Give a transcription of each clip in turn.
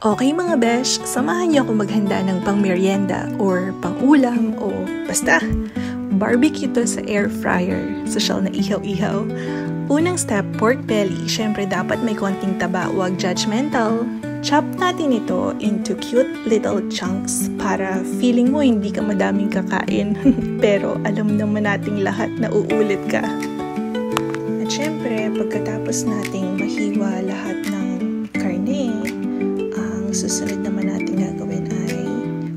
Okay mga besh, samahan niyo ako maghanda ng pang-merienda or pang-ulam o basta barbecue to sa air fryer. Social na ihaw-ihaw. Unang step, pork belly. Syempre dapat may konting taba, wag judgmental. Chop natin ito into cute little chunks para feeling mo hindi ka madaming kakain. Pero alam naman nating lahat na uulit ka. At syempre, pagkatapos nating mahiwa lahat ng karne, susunod naman natin gagawin ay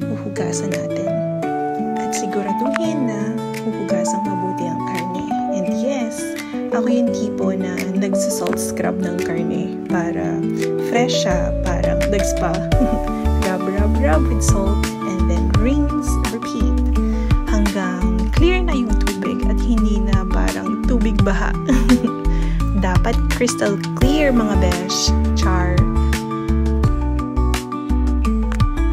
huhugasan natin. At siguraduhin na huhugasan mabuti ang karne. And yes, ako yung tipo na nagsasalt scrub ng karne para fresh siya, parang nag-spa. Rub with salt and then rinse, repeat hanggang clear na yung tubig at hindi na parang tubig baha. Dapat crystal clear mga besh. Char.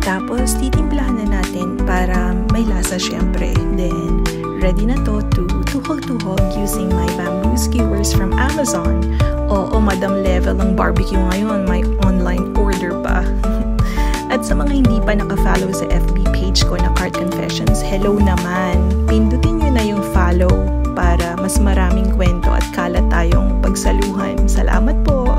Tapos, titimplahan na natin para may lasa syempre. Then, ready na to tuhog-tuhog using my bamboo skewers from Amazon. Oo, madam level ang barbecue ngayon. May online order pa. At sa mga hindi pa nakafollow sa FB page ko na Cart Confessions, hello naman. Pindutin nyo na yung follow para mas maraming kwento at kalat tayong pagsaluhan. Salamat po!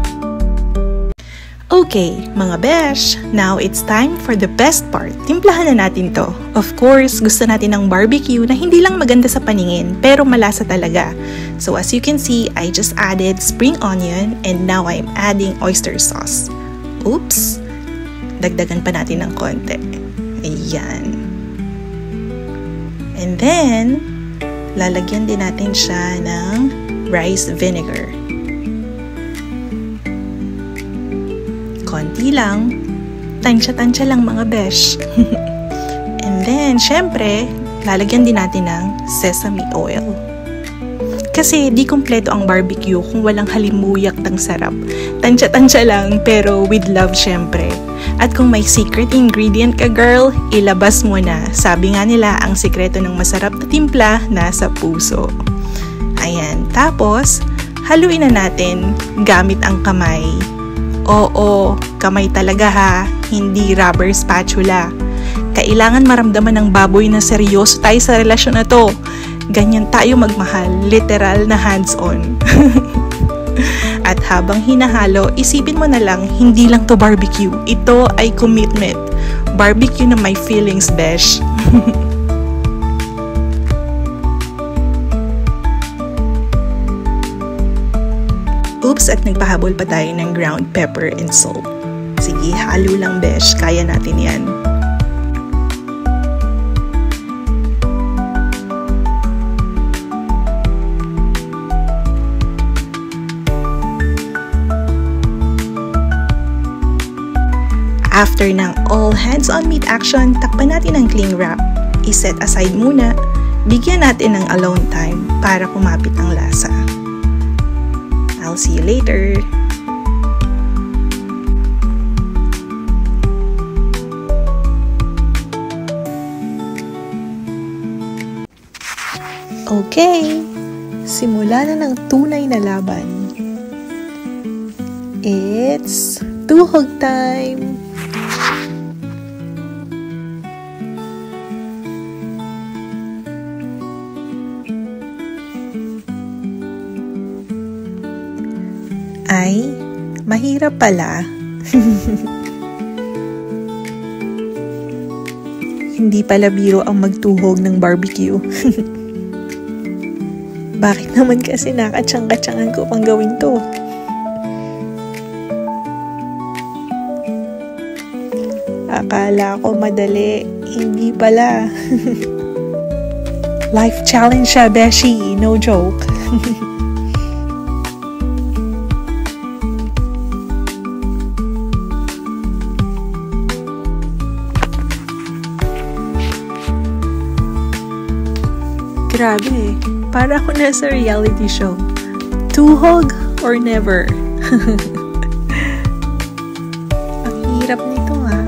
Okay, mga besh, now it's time for the best part. Timplahan na natin to. Of course, gusto natin ng barbecue na hindi lang maganda sa paningin, pero malasa talaga. So as you can see, I just added spring onion and now I'm adding oyster sauce. Oops! Dagdagan pa natin ng konti. Ayan. And then, lalagyan din natin siya ng rice vinegar. Konti lang. Tansya-tansya lang mga besh. And then, syempre, lalagyan din natin ng sesame oil. Kasi di kumpleto ang barbecue kung walang halimuyak ng sarap. Tansya-tansya lang, pero with love syempre. At kung may secret ingredient ka girl, ilabas mo na. Sabi nga nila, ang sikreto ng masarap na timpla nasa puso. Ayan. Tapos, haluin na natin gamit ang kamay. Oo, kamay talaga ha, hindi rubber spatula. Kailangan maramdaman ng baboy na seryoso tayo sa relasyon na to. Ganyan tayo magmahal, literal na hands-on. At habang hinahalo, isipin mo na lang, hindi lang to barbecue. Ito ay commitment. Barbecue na may feelings, besh. Oops, at nagpahabol pa tayo ng ground pepper and salt. Sige, halo lang besh. Kaya natin yan. After ng all hands on meat action, takpan natin ang cling wrap. I-set aside muna. Bigyan natin ng alone time para kumapit ang lasa. I'll see you later. Okay, simula na ng tunay na laban. It's tuhog time! Ay, mahirap pala. Hindi pala biro ang magtuhog ng barbecue. Bakit naman kasi nakatsang-katsangan ko pang gawin to? Akala ko madali, hindi pala. Life challenge siya, beshi, no joke. Grabe, para ako nasa reality show. Tuhog or never? Ang hirap nito ha.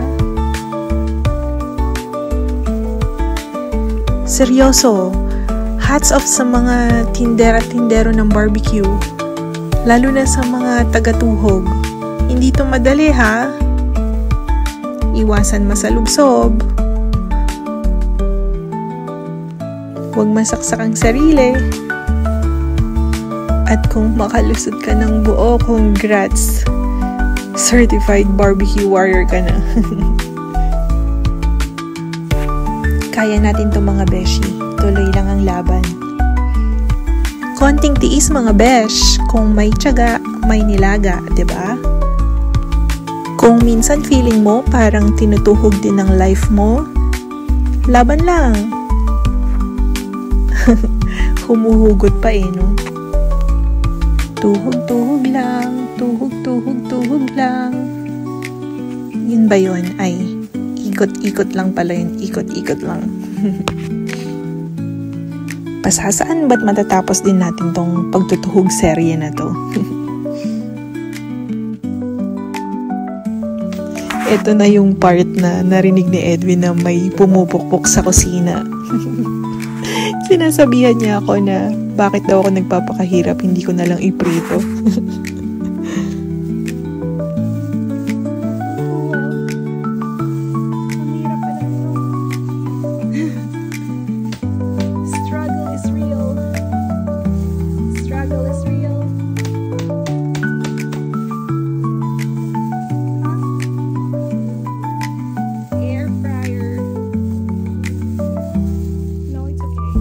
Seryoso, hats off sa mga tindera-tindero ng barbecue. Lalo na sa mga taga-tuhog. Hindi to madali ha. Iwasan masalubsob. Huwag masaksak ang sarili. At kung makalusot ka ng buo, congrats! Certified barbecue warrior ka na. Kaya natin to mga beshi. Tuloy lang ang laban. Konting tiis mga besh. Kung may tiyaga, may nilaga, 'di ba? Kung minsan feeling mo parang tinutuhog din ang life mo, laban lang. Humuhugot pa no? Tuhog-tuhog lang, tuhog-tuhog-tuhog lang. Yun ba yun? Ay, ikot-ikot lang pala yun, ikot-ikot lang. Pasasaan ba't matatapos din natin tong pagtutuhog serye na to? Ito na yung part na narinig ni Edwin na may pumupukpok sa kusina. Sinasabihan niya ako na bakit daw ako nagpapakahirap, hindi ko na lang iprito. Struggle is real. Struggle is real. Air fryer. No, it's okay.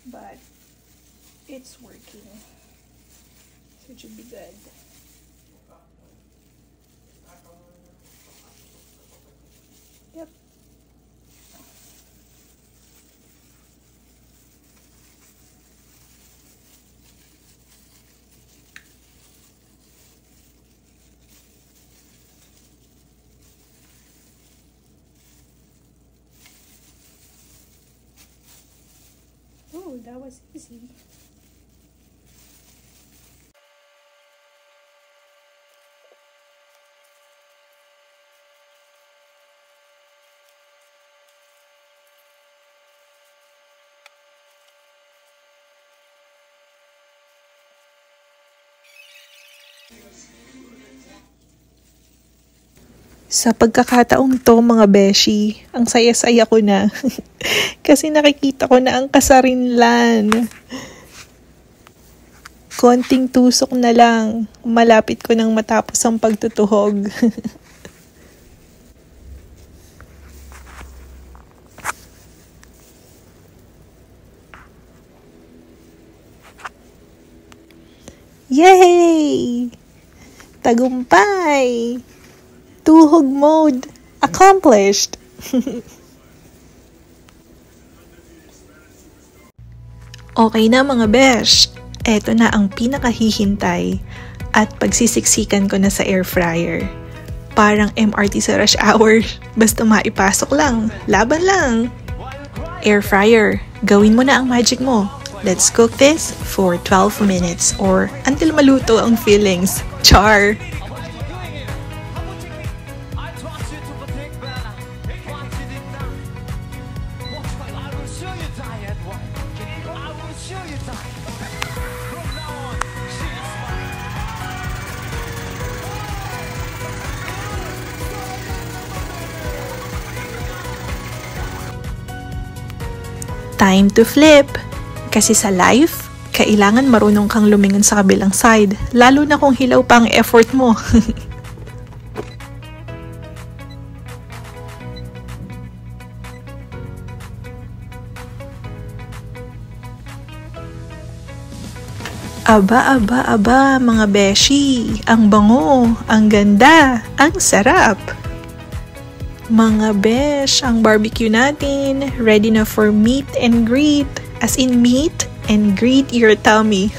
But it's working, so it should be good. Yep. Oh, that was easy. Sa pagkakataong to mga beshi, ang saya-saya ko na. Kasi nakikita ko na ang kasarinlan. Konting tusok na lang, malapit ko nang matapos ang pagtutuhog. Yay! Tagumpay! Tuhog mode accomplished. Okay na mga besh. Eto na ang pinakahihintay at pagsisiksikan ko na sa air fryer. Parang MRT sa rush hour. Basta maipasok lang. Laban lang. Air fryer, gawin mo na ang magic mo. Let's cook this for 12 minutes or until maluto ang fillings. Char! Time to flip! Kasi sa life, kailangan marunong kang lumingon sa kabilang side, lalo na kung hilaw pa ang effort mo. Aba, aba, aba, mga beshi. Ang bango, ang ganda, ang sarap. Mga besh, ang barbecue natin, ready na for meet and greet. As in meet and greet your tummy.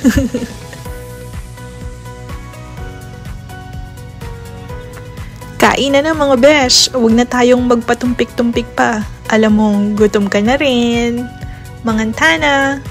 Kain na na mga besh, huwag na tayong magpatumpik-tumpik pa. Alam mong gutom ka na rin. Manganta na.